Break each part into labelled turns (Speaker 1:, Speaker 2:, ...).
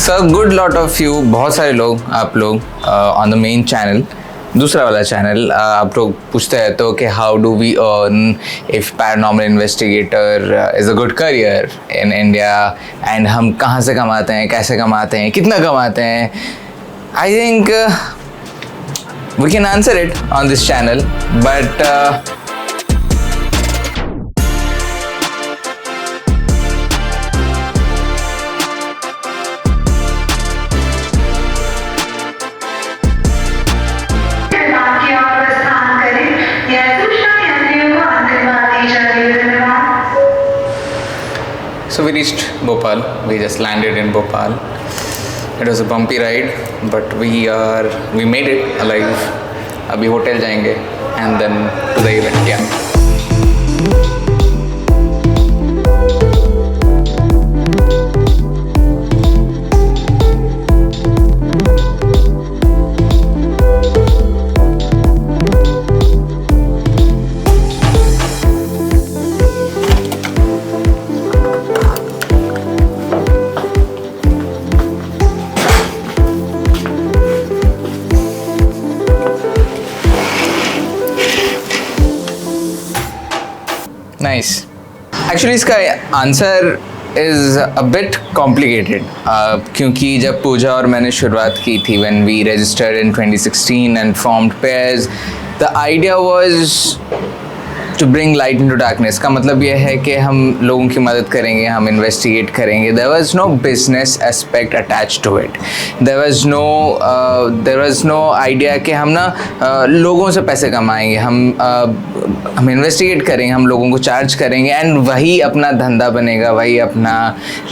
Speaker 1: So good lot of you, बहुत सारे लोग, आप लोग ऑन द मेन चैनल, दूसरा वाला चैनल, आप लोग पूछते हैं तो कि how do we earn if paranormal investigator is a good career in India, and हम कहाँ से कमाते हैं, कैसे कमाते हैं, कितना कमाते हैं. I think we can answer it on this channel, but So we reached Bhopal. We just landed in Bhopal. It was a bumpy ride, but we made it alive. अभी होटल जाएंगे and then to the event. Yeah. Nice. Actually इसका answer is a bit complicated, क्योंकि जब पूजा और मैंने शुरुआत की थी when we registered in 2016 and formed pairs, the idea was to bring light into darkness. का मतलब यह है कि हम लोगों की मदद करेंगे, हम इन्वेस्टिगेट करेंगे. There was no business aspect attached to it. There was no idea कि हम ना लोगों से पैसे कमाएंगे, हम इन्वेस्टिगेट करेंगे, हम लोगों को चार्ज करेंगे एंड वही अपना धंधा बनेगा, वही अपना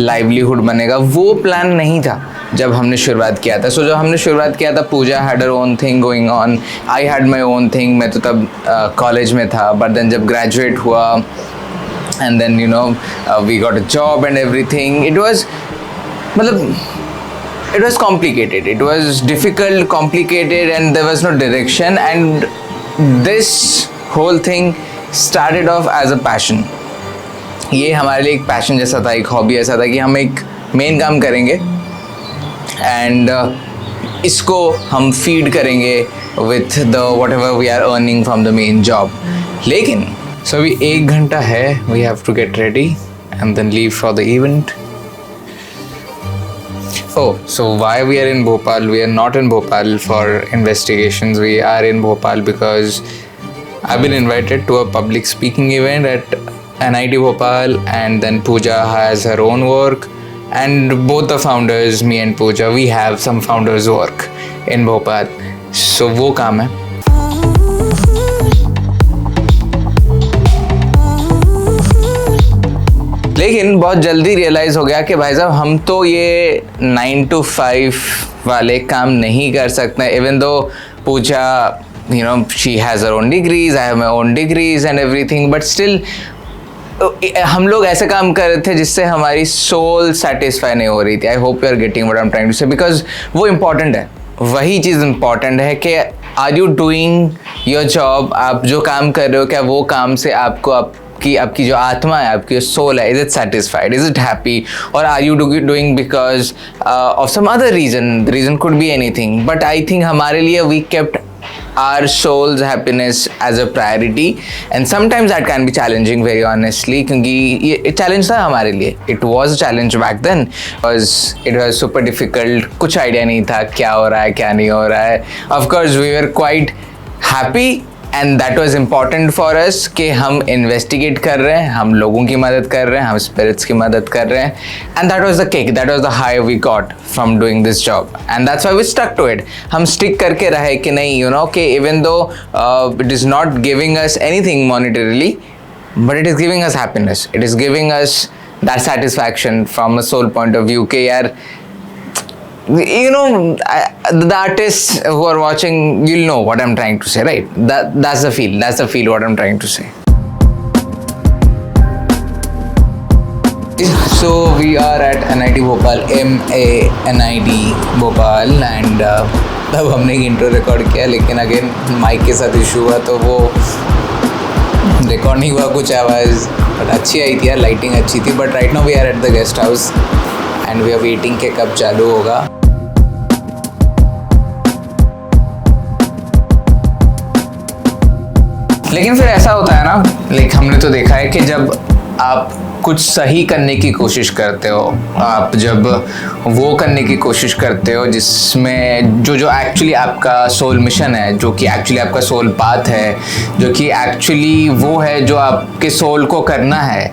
Speaker 1: लाइवलीहुड बनेगा. वो प्लान नहीं था जब हमने शुरुआत किया था. जब हमने शुरुआत किया था, Pooja had her own thing going on, I had my own thing. मैं तो तब कॉलेज में था, बट देन जब ग्रेजुएट हुआ and then you know we got a job and everything, it was मतलब it was complicated, it was difficult, complicated, and there was no direction, and this whole thing started off as a passion. ये हमारे लिए एक passion जैसा था, एक hobby ऐसा था कि हम एक मेन काम करेंगे एंड इसको हम फीड करेंगे with the whatever we are earning from the main job. लेकिन सो अभी 1 घंटा है, we have to get ready and then leave for the event. Oh, so why we are in Bhopal? We are not in Bhopal for investigations. We are in Bhopal because I've been invited to a public speaking event at NIT Bhopal, and then Pooja has her own work, and both the founders, me and Pooja, we have some founders work in Bhopal. So वो काम है. लेकिन बहुत जल्दी realise हो गया कि भाई साहब हम तो ये 9 to 5 वाले काम नहीं कर सकते. Even though Pooja you know she has her own degrees, I have my own degrees and everything, but still हम लोग ऐसे काम कर रहे थे जिससे हमारी सोल सेटिस्फाई नहीं हो रही थी. I hope you are getting what I am trying to say, because वो इम्पॉर्टेंट है. वही चीज़ इम्पॉर्टेंट है कि are you doing your job, आप जो काम कर रहे हो क्या वो काम से आपकी जो आत्मा है, आपकी जो सोल है, is it satisfied, is it happy, और are you doing because of some other reason. The reason could be anything, but I think हमारे लिए we kept our soul's happiness as a priority, and sometimes that can be challenging, very honestly, क्योंकि ये challenge था हमारे लिए. It was a challenge back then because it was super difficult. कुछ idea नहीं था क्या हो रहा है क्या नहीं हो रहा है. Of course we were quite happy and that was important for us कि हम investigate कर रहे हैं, हम लोगों की मदद कर रहे हैं, हम spirits की मदद कर रहे हैं, and that was the kick, that was the high we got from doing this job, and that's why we stuck to it. हम stick करके रहे कि नहीं, you know, कि even though it is not giving us anything monetarily, but it is giving us happiness, it is giving us that satisfaction from a soul point of view कि यार you know, the artists who are watching, you'll know what I'm trying to say, right? That's the feel what I'm trying to say. So we are at NIT Bhopal, MANIT Bhopal, and तब हमने एक intro record किया, लेकिन again mic के साथ issue हुआ तो वो रिकॉर्ड नहीं हुआ. कुछ आवाज़ बट अच्छी आई थी यार, लाइटिंग अच्छी थी. But right now we are at the guest house and we are waiting के कब चालू होगा। लेकिन फिर ऐसा होता है ना, लाइक हमने तो देखा है कि जब आप कुछ सही करने की कोशिश करते हो, आप जब वो करने की कोशिश करते हो जिसमें जो एक्चुअली आपका सोल मिशन है, जो कि एक्चुअली आपका सोल पाथ है, जो कि एक्चुअली वो है जो आपके सोल को करना है,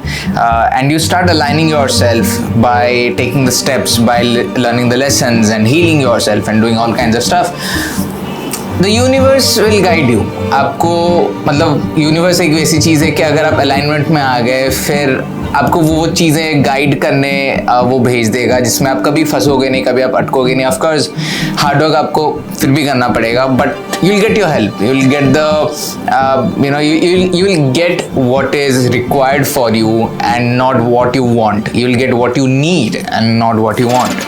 Speaker 1: and you start aligning your self by taking the steps, by learning the lessons and healing your self and doing all kinds of stuff, the universe will guide you. आपको मतलब universe एक वैसी चीज़ है कि अगर आप अलाइनमेंट में आ गए, फिर आपको वो चीज़ें गाइड करने वो भेज देगा जिसमें आप कभी फंसोगे नहीं, कभी आप अटकोगे नहीं। ऑफकोर्स हार्डवर्क आपको फिर भी करना पड़ेगा, but you will get your help, you will get the you will get what is required for you and not what you want. You will get what you need and not what you want.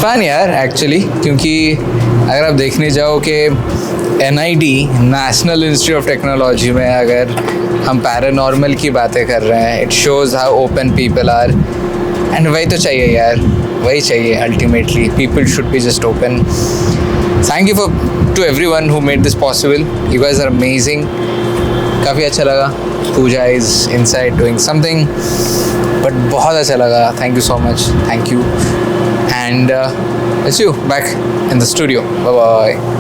Speaker 1: Fun यार actually, क्योंकि अगर आप देखने जाओ कि NIT national institute of technology में अगर हम पैरानॉर्मल की बातें कर रहे हैं, it shows how open people are, and वही तो चाहिए यार, वही चाहिए ultimately. People should be just open. Thank you to everyone who made this possible, you guys are amazing. काफ़ी अच्छा लगा। Pooja is inside doing something, but बहुत अच्छा लगा। Thank you so much, thank you, and it's you back in the studio. Bye bye.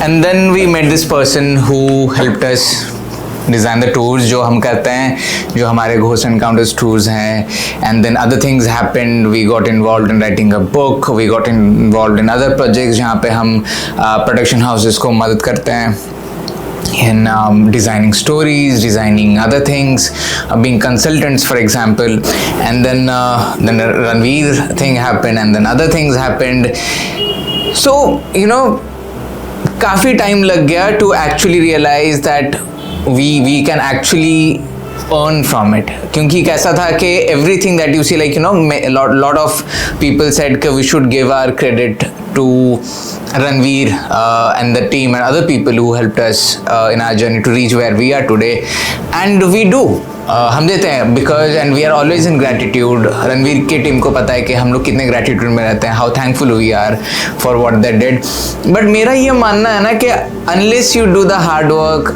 Speaker 1: And then we met this person who helped us design the tours जो हम करते हैं, जो हमारे Ghost Encounters tours हैं, and then other things happened. We got involved in writing a book, we got involved in other projects जहाँ पे हम production houses को मदद करते हैं in designing stories, designing other things, being consultants for example, and then the Ranveer thing happened, and then other things happened. So you know, काफ़ी time लग गया to actually realise that we can actually earn from it, क्योंकि कैसा था कि everything that you see, like you know, lot of people said कि we should give our credit to Ranveer and the team and other people who helped us in our journey to reach where we are today, and we do. हम देते हैं because and we are always in gratitude. Ranveer की team को पता है कि हम लोग कितने ग्रैटिट्यूड में रहते हैं, how thankful we are for what they did. But मेरा ये मानना है ना कि unless you do the hard work,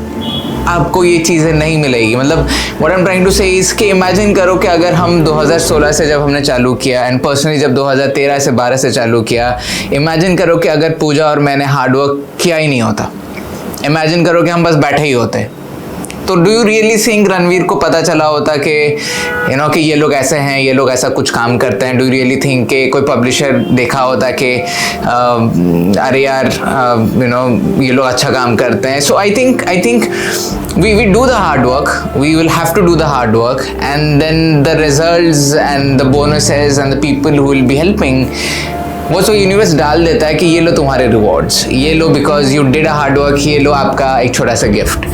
Speaker 1: आपको ये चीज़ें नहीं मिलेगी। मतलब what I am trying to say इसके इमेजिन करो कि अगर हम 2016 से जब हमने चालू किया एंड पर्सनली जब 2013 से 12 से चालू किया, इमेजिन करो कि अगर पूजा और मैंने हार्ड वर्क किया ही नहीं होता, इमेजिन करो कि हम बस बैठे ही होते, तो do you really think Ranveer को पता चला होता कि यू नो कि ये लोग ऐसे हैं, ये लोग ऐसा कुछ काम करते हैं? डू यू रियली थिंक कि कोई पब्लिशर देखा होता कि अरे यार यू नो ये लोग अच्छा काम करते हैं? So I think we do the hard work, we will have to do the hard work, and then the results and the bonuses and the people who will be helping, वो तो universe डाल देता है कि ये लो तुम्हारे rewards, ये लो because you did a hard work, ये लो आपका एक छोटा सा gift.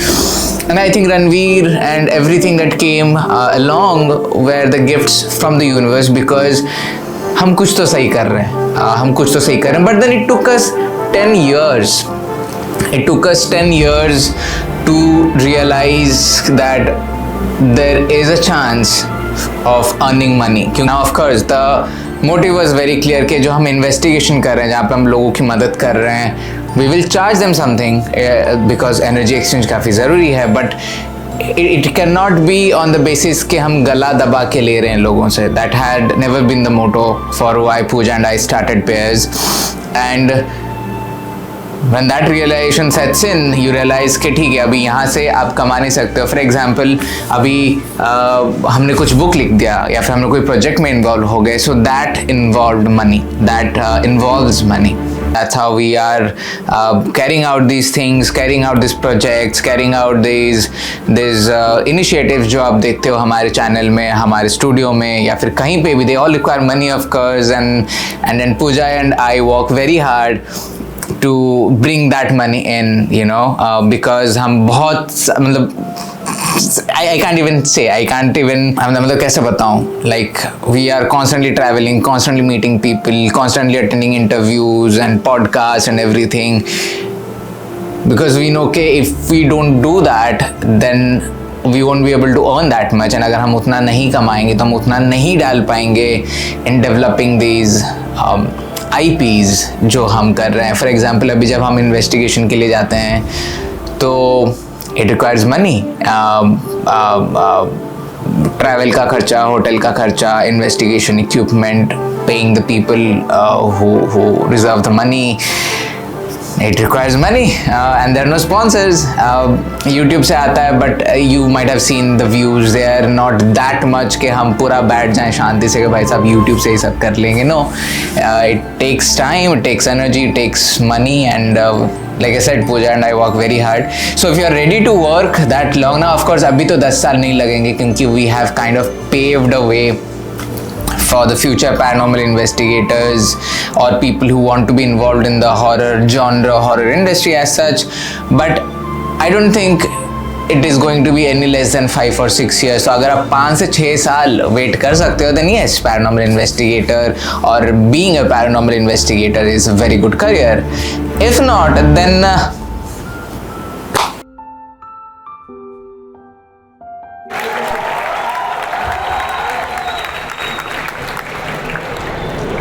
Speaker 1: And I think Ranveer and everything that came along were the gifts from the universe, because हम कुछ तो सही कर रहे हैं, हम कुछ तो सही कर रहे हैं। But then it took us 10 years. It took us 10 years to realize that there is a chance of earning money. Now of course the motive was very clear कि जो हम इन्वेस्टिगेशन कर रहे हैं, जहाँ पे हम लोगों की मदद कर रहे हैं, we will charge them something because energy exchange काफ़ी ज़रूरी है, but it cannot be on the basis कि हम गला दबा के ले रहे हैं लोगों से. That had never been the motto for why Pooja and I started Pairs. And When that realization sets in, you realize कि ठीक है अभी यहाँ से आप कमा नहीं सकते हो. For example, अभी हमने कुछ बुक लिख दिया या फिर हमने कोई प्रोजेक्ट में इन्वॉल्व हो गए, so that involved money, that involves money. That's how we are carrying out these things, carrying out these projects, carrying out these initiatives जो आप देखते हो हमारे चैनल में, हमारे स्टूडियो में या फिर कहीं पे भी. They all require money of course, and then Pooja and I work very hard to bring that money in, you know, because हम बहुत मतलब I can't even say, I can't even मतलब कैसे बताऊँ, like we are constantly traveling, constantly meeting people, constantly attending interviews and podcasts and everything, because we know कि if we don't do that then we won't be able to earn that much, and अगर हम उतना नहीं कमाएंगे तो हम उतना नहीं डाल पाएंगे in developing these IPs जो हम कर रहे हैं. फॉर एग्जाम्पल अभी जब हम इन्वेस्टिगेशन के लिए जाते हैं तो इट रिक्वायर्स मनी. ट्रैवल का खर्चा, होटल का खर्चा, investigation equipment, paying the people who reserve the money. It requires money and there are no sponsors. YouTube से आता है but you might have seen the views, they are not that much कि हम पूरा बैठ जाएं शांति से कि भाई साहब YouTube से ही सब कर लेंगे. No, it takes time, it takes energy, it takes money, and like I said, Pooja and I work very hard. So if you are ready to work that long now, of course अभी तो 10 साल नहीं लगेंगे क्योंकि we have kind of paved a way for the future paranormal investigators or people who want to be involved in the horror genre, horror industry as such. But I don't think it is going to be any less than 5 or 6 years. So अगर आप 5 से 6 साल wait कर सकते हो then yes, paranormal investigator or being a paranormal investigator is a very good career. If not, then